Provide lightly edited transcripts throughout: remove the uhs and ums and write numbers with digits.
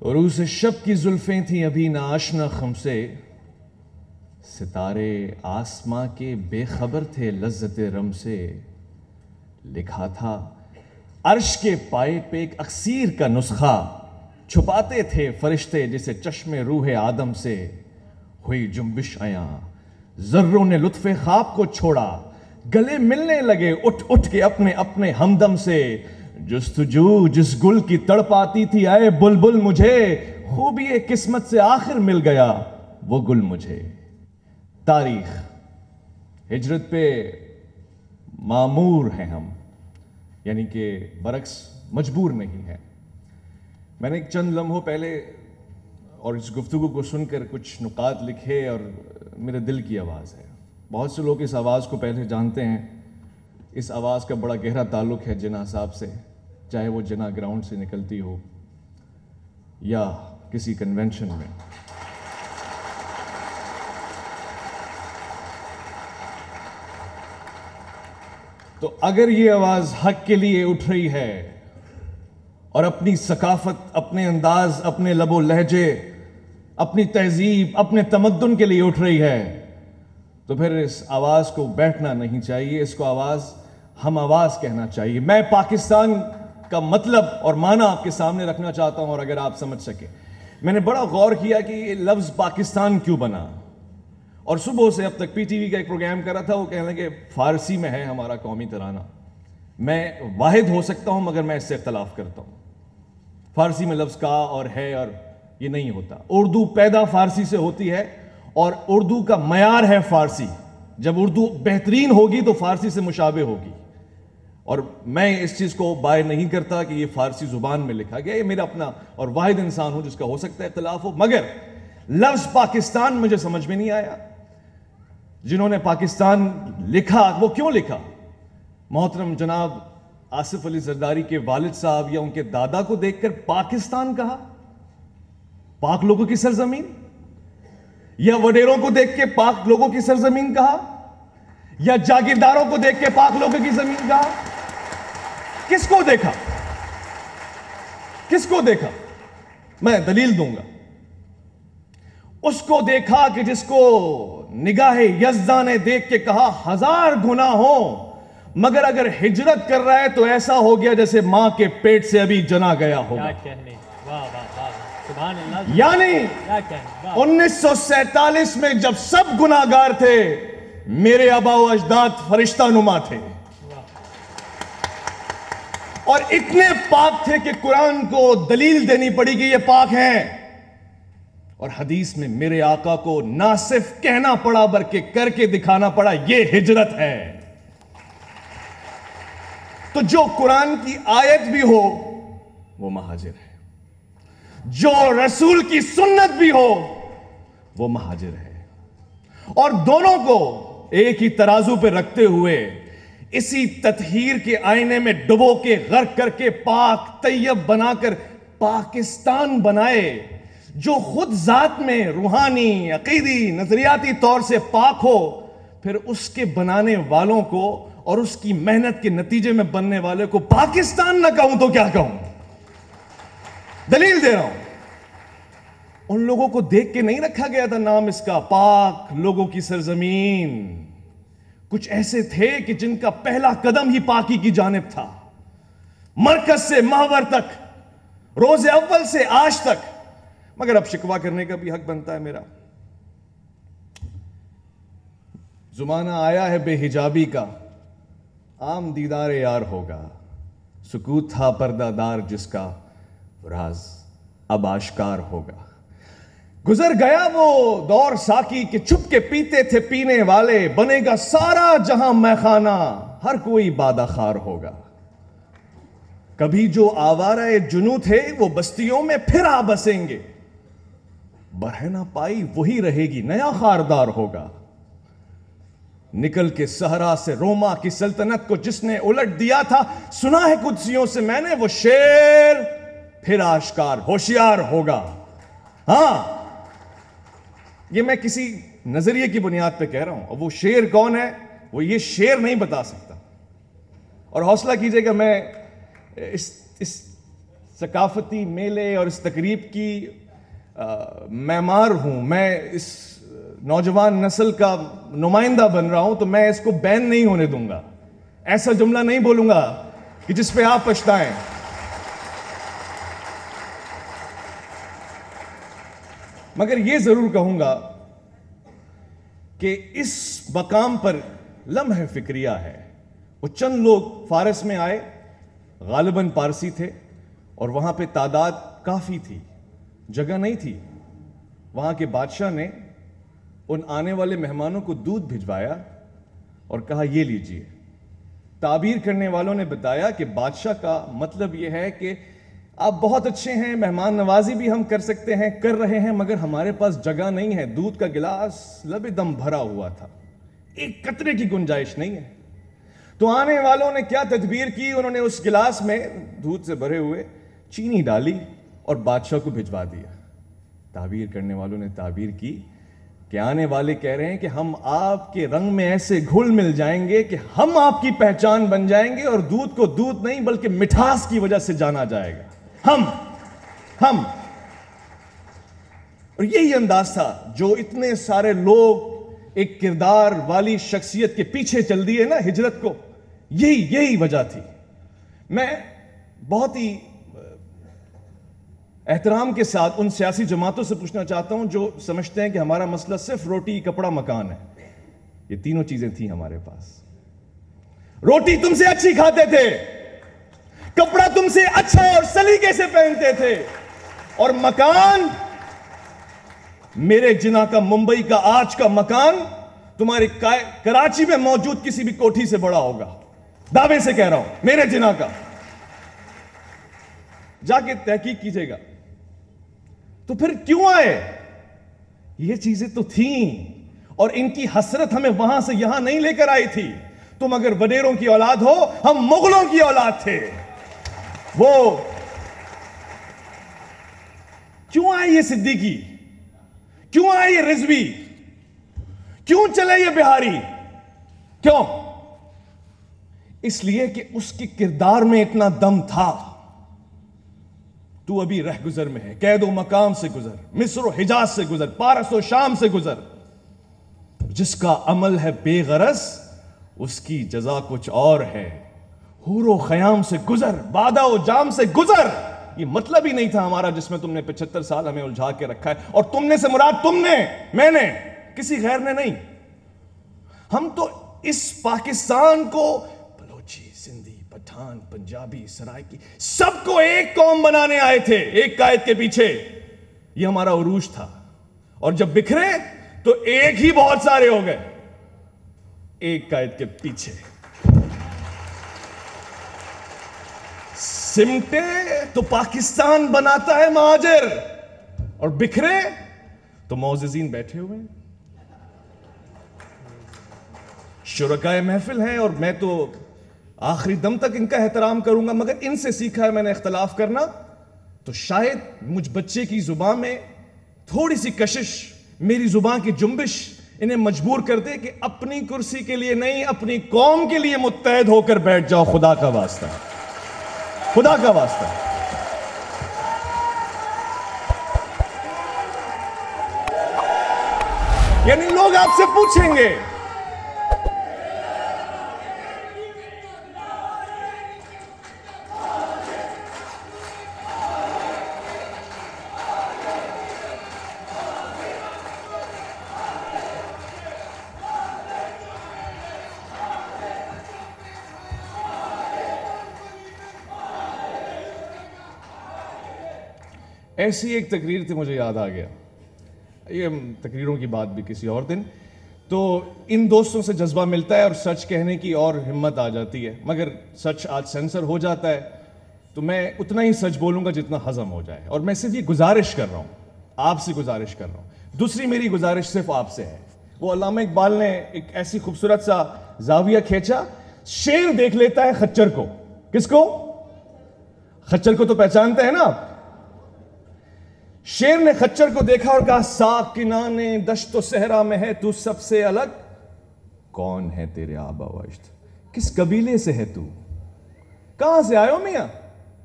عروس شب کی زلفیں تھیں ابھی ناآشنا خم سے، ستارے آسماں کے بے خبر تھے لذت رم سے، لکھا تھا عرش کے پائے پہ ایک اکسیر کا نسخہ، چھپاتے تھے فرشتے جسے چشم روح آدم سے، ہوئی جنبش عیاں ذروں نے لطف خواب کو چھوڑا، گلے ملنے لگے اٹھ اٹھ کے اپنے اپنے ہمدم سے، جستجو جس گل کی تڑپاتی تھی اے بلبل مجھے، خوبی قسمت سے آخر مل گیا وہ گل مجھے۔ تاریخ ہجرت پہ معمور ہیں ہم، یعنی کہ برعکس مجبور نہیں ہے۔ میں نے چند لمحوں پہلے اور اس گفتگو کو سن کر کچھ نکات لکھے اور میرے دل کی آواز ہے۔ بہت سے لوگ اس آواز کو پہلے جانتے ہیں، اس آواز کا بڑا گہرا تعلق ہے جناح صاحب سے، چاہے وہ جناح گراؤنڈ سے نکلتی ہو یا کسی کنونشن میں۔ تو اگر یہ آواز حق کے لیے اٹھ رہی ہے اور اپنی ثقافت، اپنے انداز، اپنے لب و لہجے، اپنی تہذیب، اپنے تمدن کے لیے اٹھ رہی ہے، تو پھر اس آواز کو بیٹھنا نہیں چاہیے، اس کو آواز ہم آواز کہنا چاہیے۔ میں پاکستان کا مطلب اور معنی آپ کے سامنے رکھنا چاہتا ہوں، اور اگر آپ سمجھ سکیں، میں نے بڑا غور کیا کہ یہ لفظ پاکستان کیوں بنا، اور صبح سے اب تک پی ٹی وی کا ایک پروگرام کر رہا تھا، وہ کہنے لگے فارسی میں ہے ہمارا قومی ترانہ۔ میں واحد ہو سکتا ہوں مگر میں اس سے اختلاف کرتا ہوں، فارسی میں لفظ کا اور ہے اور یہ نہیں ہوتا۔ اردو پیدا فارسی سے ہوتی ہے اور اردو کا معیار ہے فارسی، جب اردو بہترین ہوگی تو فارسی سے مشابہ ہوگی، اور میں اس چیز کو بائی نہیں کرتا کہ یہ فارسی زبان میں لکھا گیا، یہ میرا اپنا اور واحد انسان ہوں جس کا ہو سکتا ہے اختلاف ہو، مگر لفظ پاکستان مجھے سمجھ میں نہیں آیا۔ جنہوں نے پاکستان لکھا وہ کیوں لکھا؟ محترم جناب آصف علی زرداری کے والد صاحب یا ان کے دادا کو دیکھ کر پاکستان کہا، پاک لوگوں کی سرزمین، یا وڈیروں کو دیکھ کے پاک لوگوں کی سرزمین کہا، یا جاگیرداروں کو دیکھ کے پاک لوگوں کی زمین کہا؟ کس کو دیکھا؟ کس کو دیکھا؟ میں دلیل دوں گا۔ اس کو دیکھا کہ جس کو نگاہ یزداں نے دیکھ کے کہا ہزار گناہ ہوں مگر اگر ہجرت کر رہا ہے تو ایسا ہو گیا جیسے ماں کے پیٹ سے ابھی جنا گیا ہوگا۔ یعنی 1947 میں جب سب گناہگار تھے، میرے آبا و اجداد فرشتہ نما تھے اور اتنے پاک تھے کہ قرآن کو دلیل دینی پڑی کہ یہ پاک ہیں، اور حدیث میں میرے آقا کو نہ صرف کہنا پڑا بلکہ کر کے دکھانا پڑا، یہ ہجرت ہے۔ تو جو قرآن کی آیت بھی ہو وہ مہاجر ہے، جو رسول کی سنت بھی ہو وہ مہاجر ہے، اور دونوں کو ایک ہی ترازو پہ رکھتے ہوئے اسی تطہیر کے آئینے میں ڈبو کے غرق کر کے پاک طیب بنا کر پاکستان بنائے، جو خود ذات میں روحانی، عقیدی، نظریاتی طور سے پاک ہو، پھر اس کے بنانے والوں کو اور اس کی محنت کے نتیجے میں بننے والے کو پاکستان نہ کہوں تو کیا کہوں؟ دلیل دے رہا ہوں۔ ان لوگوں کو دیکھ کے نہیں رکھا گیا تھا نام اس کا پاک لوگوں کی سرزمین، کچھ ایسے تھے کہ جن کا پہلا قدم ہی پاکی کی جانب تھا، مرکز سے محور تک، روز اول سے آج تک۔ مگر اب شکوہ کرنے کا بھی حق بنتا ہے میرا۔ زمانہ آیا ہے بے حجابی کا، عام دیدار یار ہوگا، سکوت تھا پردہ دار جس کا، راز اب آشکار ہوگا۔ گزر گیا وہ دور ساقی کہ چھپ کے پیتے تھے پینے والے، بنے گا سارا جہاں میخانہ، ہر کوئی بادہ خار ہوگا۔ کبھی جو آوارہ جنوں تھے وہ بستیوں میں پھر آ بسیں گے، برہنہ پائی وہی رہے گی، نیا خاردار ہوگا۔ نکل کے صحرا سے روما کی سلطنت کو جس نے الٹ دیا تھا، سنا ہے قدسیوں سے میں نے وہ شیر پھر آشکار ہوشیار ہوگا۔ ہاں، یہ میں کسی نظریے کی بنیاد پہ کہہ رہا ہوں، اور وہ شیر کون ہے وہ یہ شیر نہیں بتا سکتا، اور حوصلہ کیجئے گا میں اس ثقافتی میلے اور اس تقریب کی معمار ہوں، میں اس نوجوان نسل کا نمائندہ بن رہا ہوں، تو میں اس کو بین نہیں ہونے دوں گا. ایسا جملہ نہیں بولوں گا کہ جس پہ آپ پچھتائیں. مگر یہ ضرور کہوں گا کہ اس مقام پر لمحہ فکریہ ہے. وہ چند لوگ فارس میں آئے، غالباً پارسی تھے، اور وہاں پہ تعداد کافی تھی، جگہ نہیں تھی. وہاں کے بادشاہ نے ان آنے والے مہمانوں کو دودھ بھجوایا اور کہا یہ لیجئے. تعبیر کرنے والوں نے بتایا کہ بادشاہ کا مطلب یہ ہے کہ آپ بہت اچھے ہیں، مہمان نوازی بھی ہم کر سکتے ہیں، کر رہے ہیں، مگر ہمارے پاس جگہ نہیں ہے. دودھ کا گلاس لب دم بھرا ہوا تھا، ایک قطرے کی گنجائش نہیں ہے. تو آنے والوں نے کیا تدبیر کی؟ انہوں نے اس گلاس میں دودھ سے بھرے ہوئے چینی ڈالی اور بادشاہ کو بھجوا دیا. تعبیر کرنے والوں نے تعبیر کی کہ آنے والے کہہ رہے ہیں کہ ہم آپ کے رنگ میں ایسے گھل مل جائیں گے کہ ہم آپ کی پہچان بن جائیں گے، اور دودھ کو دودھ نہیں بلکہ مٹھاس کی وجہ سے جانا جائے گا. ہم اور یہی انداز تھا جو اتنے سارے لوگ ایک کردار والی شخصیت کے پیچھے چل دیے نا ہجرت کو. یہی وجہ تھی. میں بہت ہی احترام کے ساتھ ان سیاسی جماعتوں سے پوچھنا چاہتا ہوں جو سمجھتے ہیں کہ ہمارا مسئلہ صرف روٹی، کپڑا، مکان ہے. یہ تینوں چیزیں تھیں ہمارے پاس. روٹی تم سے اچھی کھاتے تھے، کپڑا تم سے اچھا اور سلیقے سے پہنتے تھے، اور مکان، میرے جناح کا ممبئی کا آج کا مکان تمہاری کراچی میں موجود کسی بھی کوٹھی سے بڑا ہوگا. دعوے سے کہہ رہا ہوں، میرے جناح کا. جا کے تحقیق کیجئے گا. تو پھر کیوں آئے؟ یہ چیزیں تو تھیں، اور ان کی حسرت ہمیں وہاں سے یہاں نہیں لے کر آئی تھی. تم اگر وڈیروں کی اولاد ہو، ہم مغلوں کی اولاد تھے. وہ کیوں آئے یہ صدیقی؟ کیوں آئے یہ رضوی؟ کیوں چلے یہ بہاری؟ کیوں؟ اس لیے کہ اس کے کردار میں اتنا دم تھا. تو ابھی رہ گزر میں ہے، قید و مقام سے گزر، مصر و حجاز سے گزر، پارس و شام سے گزر. جس کا عمل ہے بے غرض، اس کی جزا کچھ اور ہے. حور و خیام سے گزر، بادہ و جام سے گزر. یہ مطلب ہی نہیں تھا ہمارا جس میں تم نے 75 سال ہمیں الجھا کے رکھا ہے. اور تم نے سے مراد تم نے، میں نے، کسی غیر نے نہیں. ہم تو اس پاکستان کو بلوچی، سندھی، پٹھان، پنجابی، سرائکی، سب کو ایک قوم بنانے آئے تھے، ایک قائد کے پیچھے. یہ ہمارا عروج تھا. اور جب بکھرے تو ایک ہی بہت سارے ہو گئے، ایک قائد کے پیچھے. سمٹے تو پاکستان بناتا ہے مہاجر، اور بکھرے تو معززین بیٹھے ہوئے ہیں. شرکائے محفل ہیں، اور میں تو آخری دم تک ان کا احترام کروں گا، مگر ان سے سیکھا ہے میں نے اختلاف کرنا. تو شاید مجھ بچے کی زبان میں تھوڑی سی کشش، میری زبان کی جنبش انہیں مجبور کر دے کہ اپنی کرسی کے لیے نہیں، اپنی قوم کے لیے متحد ہو کر بیٹھ جاؤ. خدا کا واسطہ، خدا کا واسطہ. یعنی لوگ آپ سے پوچھیں گے ایسی ایک تقریر تھی، مجھے یاد آ گیا. یہ تقریروں کی بات بھی کسی اور دن. تو ان دوستوں سے جذبہ ملتا ہے اور سچ کہنے کی اور ہمت آ جاتی ہے. مگر سچ آج سینسر ہو جاتا ہے، تو میں اتنا ہی سچ بولوں گا جتنا ہضم ہو جائے. اور میں صرف یہ گزارش کر رہا ہوں، آپ سے گزارش کر رہا ہوں. دوسری میری گزارش صرف آپ سے ہے. وہ علامہ اقبال نے ایک ایسی خوبصورت سا زاویہ کھینچا. شیر دیکھ لیتا ہے خچر کو. کس کو؟ خچر کو تو پہچانتے ہیں نا آپ. شیر نے خچر کو دیکھا اور کہا، ساکنان دشت و صحرا میں ہے تو سب سے الگ. کون ہے تیرے آبا و اجد؟ کس قبیلے سے ہے تو؟ کہاں سے آئے ہو میاں؟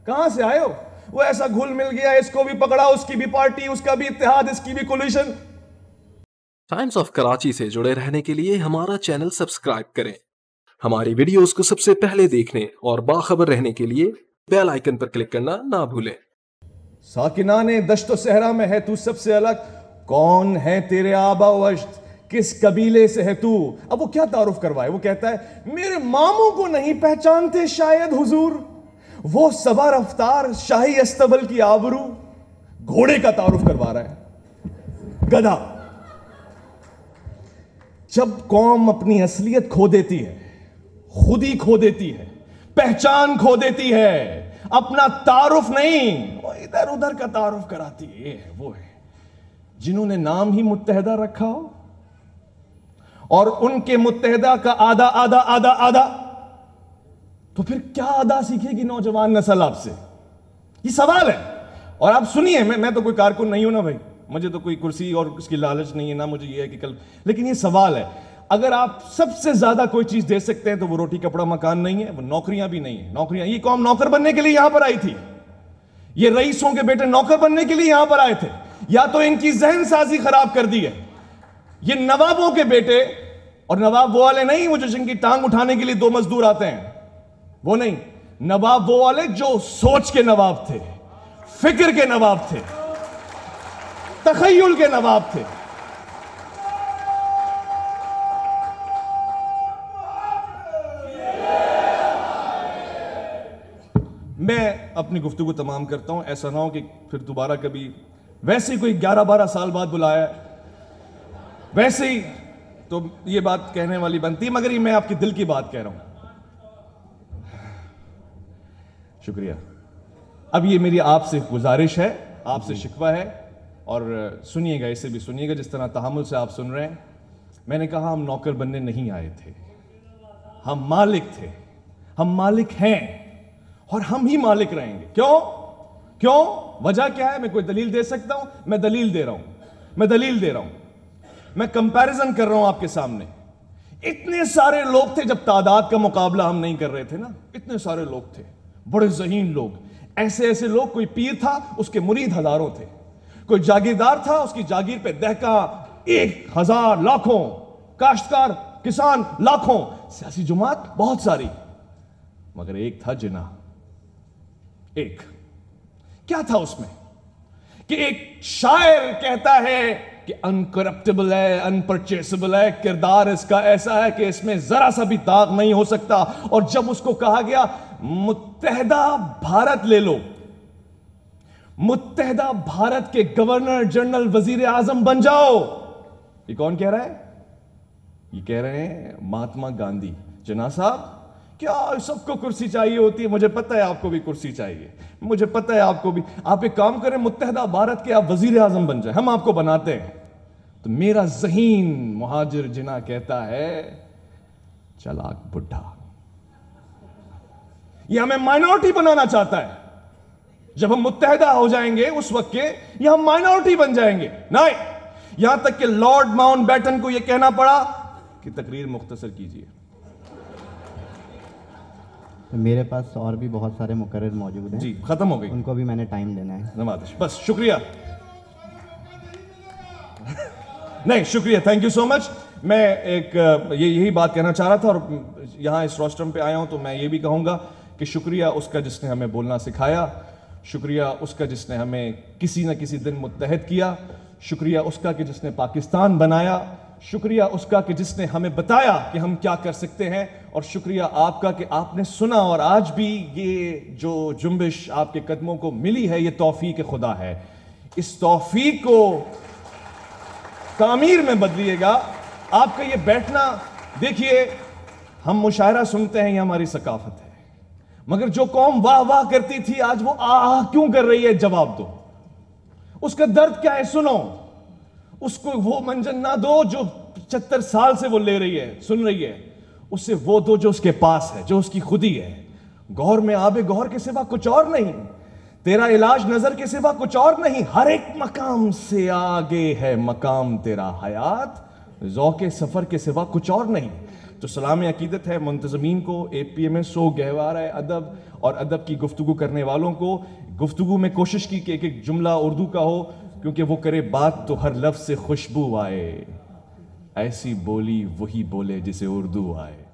کہاں سے آئے ہو؟ وہ ایسا گھل مل گیا, اس کو بھی پکڑا, اس کی بھی پارٹی, اس کا بھی اتحاد, اس کی بھی کولیشن. ٹائمز آف کراچی سے جڑے رہنے کے لیے ہمارا چینل سبسکرائب کریں. ہماری ویڈیوز کو سب سے پہلے دیکھنے اور باخبر رہنے کے لیے بیل آئیکن پر کلک کرنا نہ بھولیں. ساکنان دشت و صحرا میں ہے تو سب سے الگ, کون ہے تیرے آبا و اجد, کس قبیلے سے ہے تو. اب وہ کیا تعارف کروائے, وہ کہتا ہے میرے ماموں کو نہیں پہچانتے شاید حضور, وہ صبا رفتار شاہی استبل کی آبرو. گھوڑے کا تعارف کروا رہا ہے, گدھا. جب قوم اپنی اصلیت کھو دیتی ہے, خود ہی کھو دیتی ہے, پہچان کھو دیتی ہے, اپنا تعارف نہیں, وہ ادھر ادھر کا تعارف کراتی ہے. یہ ہے وہ ہے جنہوں نے نام ہی متحدہ رکھا ہو, اور ان کے متحدہ کا آدھا آدھا آدھا آدھا, تو پھر کیا آدھا سیکھے گی نوجوان نسل آپ سے؟ یہ سوال ہے. اور آپ سنیے, میں تو کوئی کارکن نہیں ہوں نا بھائی, مجھے تو کوئی کرسی اور اس کی لالچ نہیں ہے نا, مجھے یہ ہے کہ کل, لیکن یہ سوال ہے, اگر آپ سب سے زیادہ کوئی چیز دے سکتے ہیں تو وہ روٹی کپڑا مکان نہیں ہے, وہ نوکریاں بھی نہیں ہیں. نوکریاں, یہ قوم نوکر بننے کے لیے یہاں پر آئی تھی, یہ رئیسوں کے بیٹے نوکر بننے کے لیے یہاں پر آئے تھے, یا تو ان کی ذہن سازی خراب کر دی ہے. یہ نوابوں کے بیٹے, اور نواب وہ والے نہیں وہ جو جن کی ٹانگ اٹھانے کے لیے 2 مزدور آتے ہیں, وہ نہیں. نواب وہ والے جو سوچ کے نواب تھے, فکر کے نواب تھے, تخیل کے نواب تھے. میں اپنی گفتگو تمام کرتا ہوں, ایسا نہ ہو کہ پھر دوبارہ کبھی ویسے ہی کوئی 11-12 سال بعد بلایا, ویسے ہی تو یہ بات کہنے والی بنتی, مگر یہ میں آپ کے دل کی بات کہہ رہا ہوں. شکریہ. اب یہ میری آپ سے گزارش ہے, آپ سے شکوہ ہے, اور سنیے گا, اسے بھی سنیے گا جس طرح تحمل سے آپ سن رہے ہیں. میں نے کہا ہم نوکر بننے نہیں آئے تھے, ہم مالک تھے, ہم مالک ہیں, اور ہم ہی مالک رہیں گے. کیوں؟ وجہ کیا ہے؟ میں کوئی دلیل دے سکتا ہوں؟ میں دلیل دے رہا ہوں. میں کمپیریزن کر رہا ہوں آپ کے سامنے. اتنے سارے لوگ تھے, جب تعداد کا مقابلہ ہم نہیں کر رہے تھے نا, اتنے سارے لوگ تھے, بڑے ذہین لوگ, ایسے لوگ. کوئی پیر تھا, اس کے مرید ہزاروں تھے. کوئی جاگیردار تھا, اس کی جاگیر پہ دہقاں 1000 لاکھوں, کاشتکار کسان لاکھوں, سیاسی جماعت بہت ساری, مگر ایک تھا جناح. ایک کیا تھا اس میں کہ ایک شاعر کہتا ہے کہ انکرپٹیبل ہے, انپرچیسبل ہے, کردار اس کا ایسا ہے کہ اس میں ذرا سا بھی داغ نہیں ہو سکتا. اور جب اس کو کہا گیا متحدہ بھارت لے لو, متحدہ بھارت کے گورنر جنرل وزیر اعظم بن جاؤ, یہ کون کہہ رہا ہے؟ یہ کہہ رہے ہیں مہاتما گاندھی. جناح صاحب, کیا سب کو کرسی چاہیے ہوتی ہے, مجھے پتہ ہے آپ کو بھی کرسی چاہیے, مجھے پتہ ہے آپ کو بھی. آپ ایک کام کریں, متحدہ بھارت کے آپ وزیر اعظم بن جائیں, ہم آپ کو بناتے ہیں. تو میرا ذہین مہاجر جناح کہتا ہے چلاک بڈھا, یہ ہمیں مائنورٹی بنانا چاہتا ہے. جب ہم متحدہ ہو جائیں گے اس وقت کے, یہ ہم مائنورٹی بن جائیں گے. نہیں, یہاں تک کہ لارڈ ماؤنٹ بیٹن کو یہ کہنا پڑا کہ تقریر مختصر کیجیے. میرے پاس اور بھی بہت سارے مقرر موجود ہیں. جی, ختم ہو گئی, ان کو بھی میں نے ٹائم دینا ہے. نمازش, بس شکریہ. نہیں شکریہ, تھینک یو سو مچ. میں ایک یہی بات کہنا چاہ رہا تھا, اور یہاں اس روسٹرم پہ آیا ہوں تو میں یہ بھی کہوں گا کہ شکریہ اس کا جس نے ہمیں بولنا سکھایا, شکریہ اس کا جس نے ہمیں کسی نہ کسی دن متحد کیا, شکریہ اس کا کہ جس نے پاکستان بنایا, شکریہ اس کا کہ جس نے ہمیں بتایا کہ ہم کیا کر سکتے ہیں, اور شکریہ آپ کا کہ آپ نے سنا, اور آج بھی یہ جو جنبش آپ کے قدموں کو ملی ہے یہ توفیق خدا ہے. اس توفیق کو تعمیر میں بدلیے گا. آپ کا یہ بیٹھنا, دیکھیے ہم مشاعرہ سنتے ہیں, یہ ہماری ثقافت ہے, مگر جو قوم واہ واہ کرتی تھی آج وہ آہ کیوں کر رہی ہے؟ جواب دو. اس کا درد کیا ہے؟ سنو. اس کو وہ منجن نہ دو جو 75 سال سے وہ لے رہی ہے, سن رہی ہے, اسے وہ دو جو اس کے پاس ہے, جو اس کی خودی ہے. گور میں آب گور کے سوا کچھ اور نہیں, تیرا علاج نظر کے سوا کچھ اور نہیں. ہر ایک مقام سے آگے ہے مقام تیرا حیات, ذوق سفر کے سوا کچھ اور نہیں. تو سلام عقیدت ہے منتظمین کو، APMS سو گہوارہ ادب اور ادب کی گفتگو کرنے والوں کو. گفتگو میں کوشش کی کہ ایک ایک جملہ اردو کا ہو، کیونکہ وہ کرے بات تو ہر لفظ سے خوشبو آئے. ایسی بولی وہی بولے جسے اردو آئے.